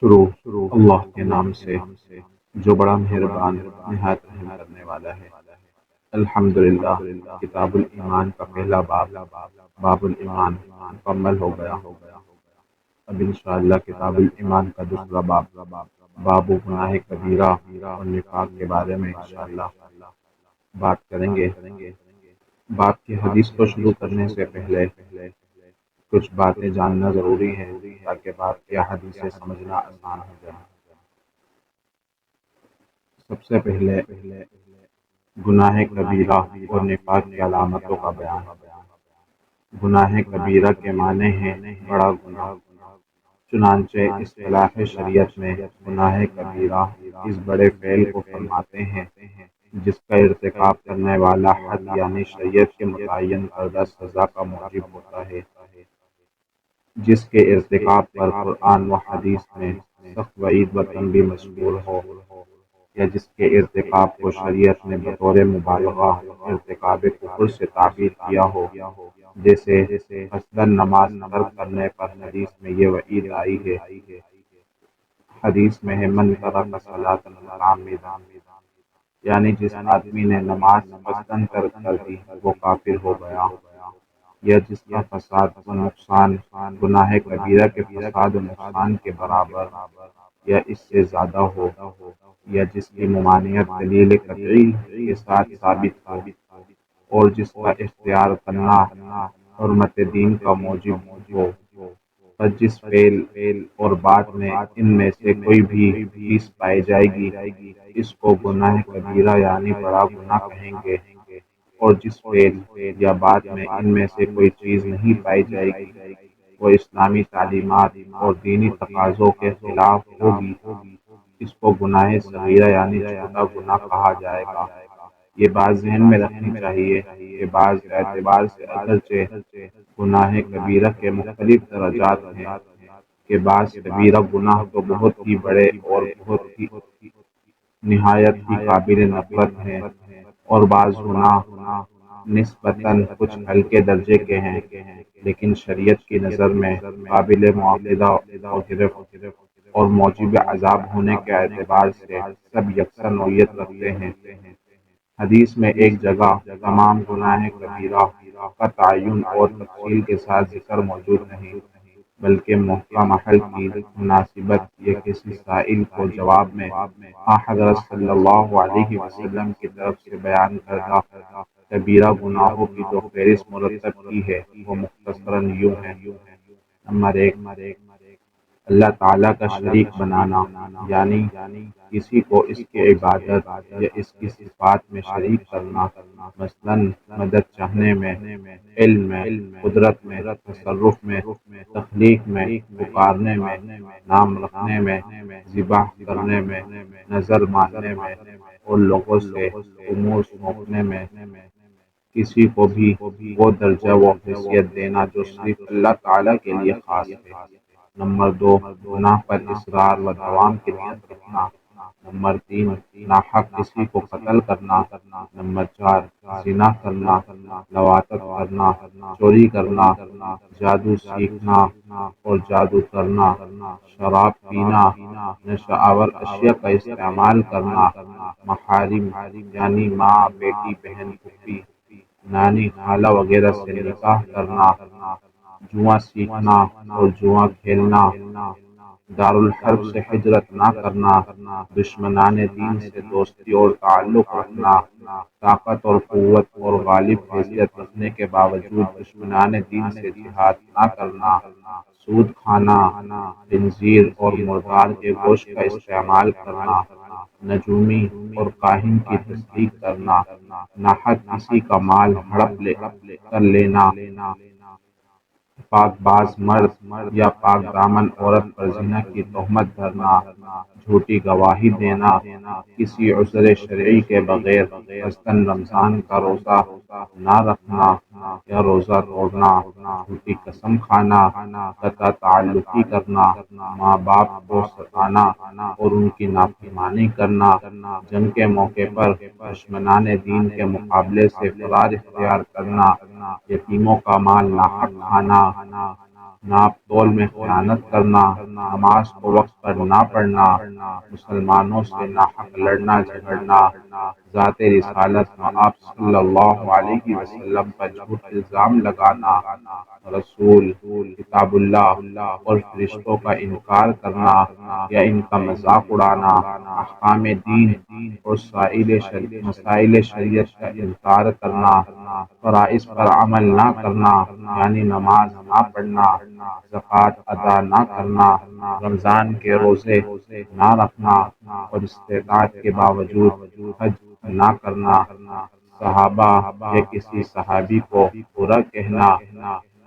شروع اللہ کے نام سے جو بڑا مہربان نہایت رحم کرنے والا ہے۔ الحمدللہ، کتاب الایمان کا پہلا باب الایمان مکمل ہو گیا۔ اب انشاءاللہ کتاب الایمان کا دوسرا باب گناہ کبیرہ اور نفاق کے بارے میں انشاءاللہ بات کریں گے۔ باب کی حدیث کو شروع کرنے سے پہلے کچھ باتیں جاننا ضروری ہے تاکہ باب کی حدیثیں سمجھنا آسان ہو جائے۔ سب سے پہلے گناہ کبیرہ اور نفاق کی علامتوں کا بیان۔ گناہ کبیرہ کے معنی ہے بڑا گناہ۔ چنانچہ اصطلاح شریعت میں گناہ کبیرہ اس بڑے فعل کو فرماتے ہیں جس کا ارتکاب کرنے والا حد یعنی شریعت کے متعین کردہ سزا کا موجب ہوتا ہے، جس کے ارتکاب پر قرآن و حدیث میں سخت وعید و تنبیہ مذکور ہو، یا جس کے ارتکاب کو شریعت نے بطور مبالغہ ارتکاب کفر سے تعبیر کیا ہو، جیسے قصداً نماز ترک کرنے پر حدیث میں یہ وعید آئی ہے۔ حدیث میں ہے من ترک صلاۃ متعمدا، یعنی جس آدمی نے نماز قصداً ترک کر دی وہ کافر ہو گیا، یا جس کا فساد و نقصان گناہ کبیرہ کے فساد و نقصان کے برابر یا اس سے زیادہ ہو، یا جس کی ممانعت دلیل قطعی کے ساتھ ثابت ہو، اور جس کا اختیار کرنا حرمت دین کا موجب ہو، اور جس فعل اور بات میں ان میں سے کوئی بھی چیز پائی جائے گی اس کو گناہ کبیرہ یعنی بڑا گناہ کہیں گے، اور جس فعل یا بات میں ان میں سے کوئی چیز نہیں پائی جائے گی وہ اسلامی تعلیمات اور دینی تقاضوں کے خلاف ہوگی، اس کو گناہ صغیرہ یعنی چھوٹا گناہ کہا جائے گا۔ یہ بات ذہن میں رکھنی چاہیے کہ بعض اعتبار سے اگرچہ گناہ کبیرہ کے مختلف درجات ہیں کہ بعض کبیرہ گناہ تو بہت ہی بڑے اور بہت ہی نہایت ہی قابل نفرت ہیں، اور بعض گناہ نسبتاً کچھ ہلکے درجے کے ہیں لیکن شریعت کی نظر میں قابل مواخذہ و گرفت اور موجب عذاب ہونے کے اعتبار سے سب یکساں نوعیت رکھتے ہیں۔ حدیث میں ایک جگہ تمام گناہ کبیرہ کا تعین اور تفصیل کے ساتھ ذکر موجود نہیں، بلکہ موقع محل کی مناسبت یا کسی سائل کو جواب میں حضرت صلی اللہ علیہ وسلم کی طرف سے بیان کردہ کبیرہ گناہوں کی جو فہرست مرتب کی ہے وہ مختصراً یوں ہے۔ نمبر 1، اللہ تعالیٰ کا شریک بنانا، یعنی کسی کو اس کی عبادت یا اس کی صفات میں شریک کرنا، مثلاً مدد چاہنے میں، علم میں، قدرت میں، تصرف میں، تخلیق میں، پکارنے میں، نام رکھنے میں، ذبح کرنے میں، نظر ماننے میں، اور لوگوں سے امور سونپنے میں کسی کو بھی وہ درجہ و حیثیت دینا جو صرف اللہ تعالیٰ کے لیے خاص ہے۔ نمبر 2، گناہ پر اصرار و دوام کی نیت رکھنا۔ نمبر 3، ناحق کسی کو قتل کرنا۔ نمبر 4، زنا کرنا، لواطت کرنا، چوری کرنا، جادو سیکھنا اور جادو کرنا، شراب پینا، نشہ آور اشیاء کا استعمال کرنا، محارم یعنی ماں، بیٹی، بہن، پھوپھی، نانی، خالہ وغیرہ سے نکاح کرنا، جوا سیکھنا اور جوا کھیلنا، دارالحرب سے ہجرت نہ کرنا، دشمنان دین سے دوستی اور تعلق رکھنا، طاقت اور قوت اور غالب حیثیت رکھنے کے باوجود دشمنان دین سے جہاد نہ کرنا، سود کھانا، خنزیر اور مردار کے گوشت کا استعمال کرنا، نجومی اور کاہن کی تصدیق کرنا، ناحق کسی کا مال ہڑپ کر لینا، پاک باز مرد یا پاک دامن عورت پر زنا کی تہمت دھرنا، جھوٹی گواہی دینا، کسی عذر شرعی کے بغیر قصداً رمضان کا روزہ نہ رکھنا یا روزہ توڑنا، جھوٹی قسم کھانا، قطع تعلقی کرنا، ماں باپ کو ستانا اور ان کی نافرمانی کرنا، جنگ کے موقع پر دشمنان دین کے مقابلے سے فرار اختیار کرنا، یتیموں کا مال ناحق کھانا، ناپ تول میں خیانت کرنا، نماز کو وقت پر نہ پڑھنا، مسلمانوں سے ناحق لڑنا جھگڑنا، ذات رسالت میں آپ صلی اللہ علیہ وسلم پر جھوٹ الزام لگانا، رسول، کتاب اللہ اور فرشتوں کا انکار کرنا یا ان کا مذاق اڑانا، احکام دین اور مسائل شریعت کا انکار کرنا، فرائض پر عمل نہ کرنا یعنی نماز نہ پڑھنا، زکوٰۃ ادا نہ کرنا، رمضان کے روزے نہ رکھنا اور استطاعت کے باوجود حج نہ کرنا، صحابہ یا کسی صحابی کو برا کہنا،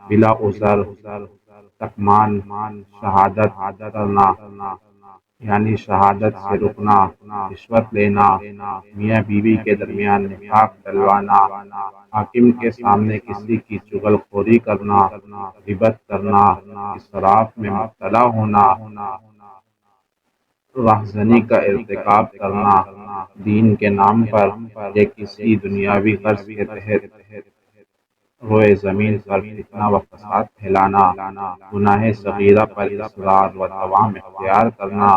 بلا عذر تکمان شہادت کرنا یعنی شہادت سے رکنا، رشوت لینا، میاں بیوی کے درمیان نفاق ڈلوانا، حاکم کے سامنے کسی کی چغل خوری کرنا، غیبت کرنا، اسراف میں مبتلا ہونا، راہزنی کا ارتکاب کرنا، دین کے نام پر یا کسی دنیاوی غرض کے تحت روئے زمین پر فتنہ و فساد پھیلانا، گناہ صغیرہ پر اصرار و دوام اختیار کرنا،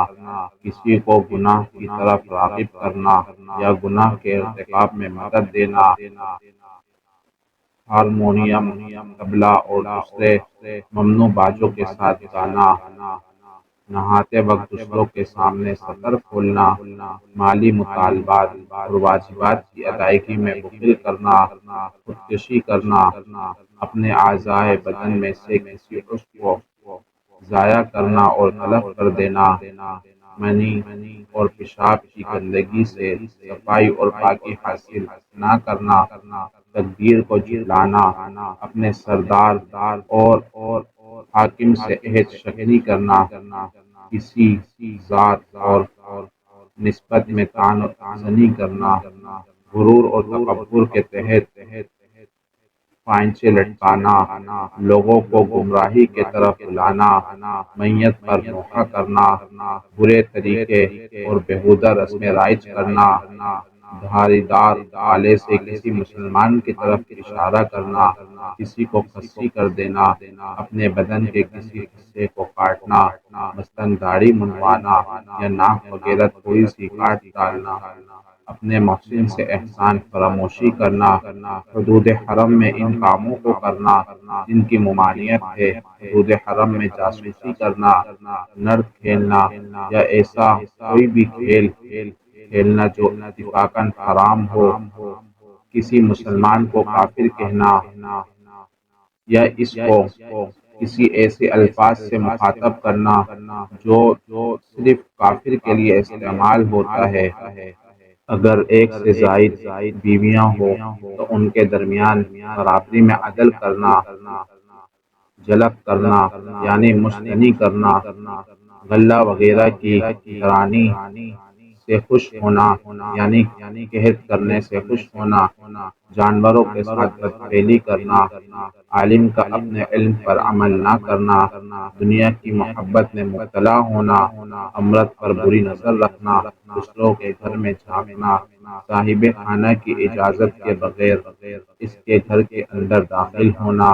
کسی کو گناہ کی طرف راغب کرنا یا گناہ کے ارتکاب میں مدد دینا، ہارمونیم، طبلہ اور دوسرے ممنوع باجوں کے ساتھ گانا، نہاتے وقت دوسروں کے سامنے سطر کھولنا، مالی مطالبات اور واجبات کی ادائیگی میں بخل کرنا، خودکشی کرنا، اپنے اعضائے بدن میں سے کسی عضو کو ضائع کرنا اور تلف کر دینا، منی اور پیشاب کی گندگی سے صفائی اور پاکی حاصل نہ کرنا، تقدیر کو جھٹلانا، اپنے سردار اور حاکم سے عہد شکنی کرنا، کسی ذات اور نسبت میں طعن و زنی کرنا، غرور اور تکبر کے تحت پائنچے لٹکانا، لوگوں کو گمراہی کی طرف بلانا، میت پر نوحہ کرنا، برے طریقے اور بیہودہ رسمیں رائج کرنا، دھاری دار آلے سے کسی مسلمان کی طرف اشارہ کرنا، کسی کو خصی کر دینا، اپنے بدن کے کسی حصے کو کاٹنا، مثلاً داڑھی منڈوانا یا ناک وغیرہ تھوڑی سی کاٹ ڈالنا، اپنے محسن سے احسان فراموشی کرنا، حدود حرم میں ان کاموں کو کرنا جن کی ممانعت ہے، حدود حرم میں جاسوسی کرنا، نرد کھیلنا یا ایسا کوئی بھی کھیل کھیلنا جو اتفاقاً حرام ہو، کسی مسلمان کو کافر کہنا یا اس کو کسی ایسے الفاظ سے مخاطب کرنا جو صرف کافر کے لیے استعمال ہوتا ہے، اگر ایک سے زائد بیویاں ہوں تو ان کے درمیان برابری میں عدل کرنا، جلب کرنا یعنی مشتنی کرنا، غلہ وغیرہ کی گرانی سے خوش ہونا یعنی قحط کرنے سے خوش ہونا، جانوروں کے ساتھ بدفعلی کرنا، عالم کا اپنے علم پر عمل نہ کرنا، دنیا کی محبت میں مبتلا ہونا، امرت پر بری نظر رکھنا، دوسروں کے گھر میں جھانکنا، صاحب خانہ کی اجازت کے بغیر اس کے گھر کے اندر داخل ہونا،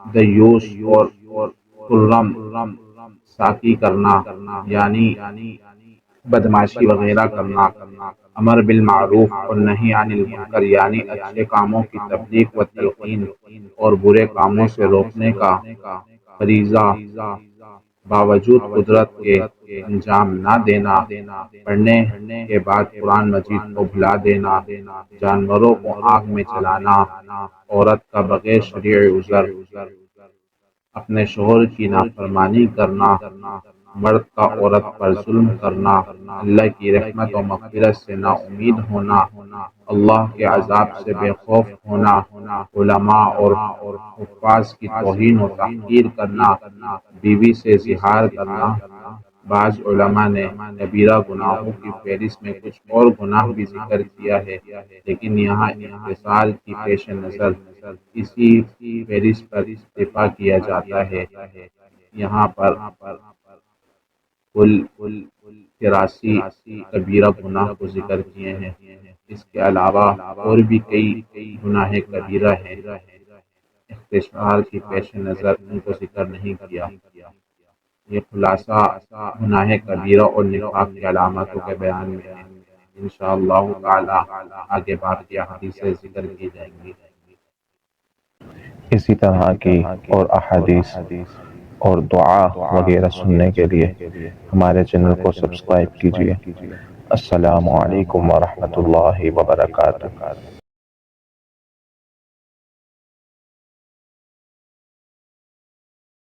دیوس اور خرم ساکی کرنا یعنی بدمعاشی وغیرہ کرنا، امر بالمعروف اور نہی عن المنکر یعنی اچھے کاموں کی تبلیغ و تلقین اور برے کاموں سے روکنے کا فریضہ، باوجود قدرت کے انجام نہ دینا، پڑھنے کے بعد قرآن مجید کو بھلا دینا، جانوروں کو آگ میں جلانا، عورت کا بغیر شرعی عذر اپنے شوہر کی نافرمانی کرنا، مرد کا عورت پر ظلم کرنا، اللہ کی رحمت و مغفرت سے نا امید ہونا، اللہ کے عذاب سے بے خوف ہونا، علماء اور حفاظ کی توہین و تحقیر کرنا، بیوی سے زہار کرنا۔ بعض علماء نے کبیرہ گناہوں کی فہرست میں کچھ اور گناہ بھی ذکر کیا ہے، لیکن یہاں اختصار کی پیش نظر اسی فہرست پر اکتفا کیا جاتا ہے۔ یہاں پر کل 83 کبیرہ گناہ کو ذکر کیے ہیں، اس کے علاوہ اور بھی کئی گناہ کبیرہ ہیں۔ استشعار کی پیش نظر ان کو ذکر نہیں کیا۔ یہ خلاصہ گناہ کبیرہ اور نفاق کی علامتوں کے بیان میں ہے۔ انشاءاللہ تعالی آگے بات کی حدیثیں ذکر کی جائیں گی۔ اسی طرح کی اور احادیث اور دعا وغیرہ سننے کے لیے ہمارے چینل کو سبسکرائب کیجیے۔ السلام علیکم ورحمۃ اللہ وبرکاتہ۔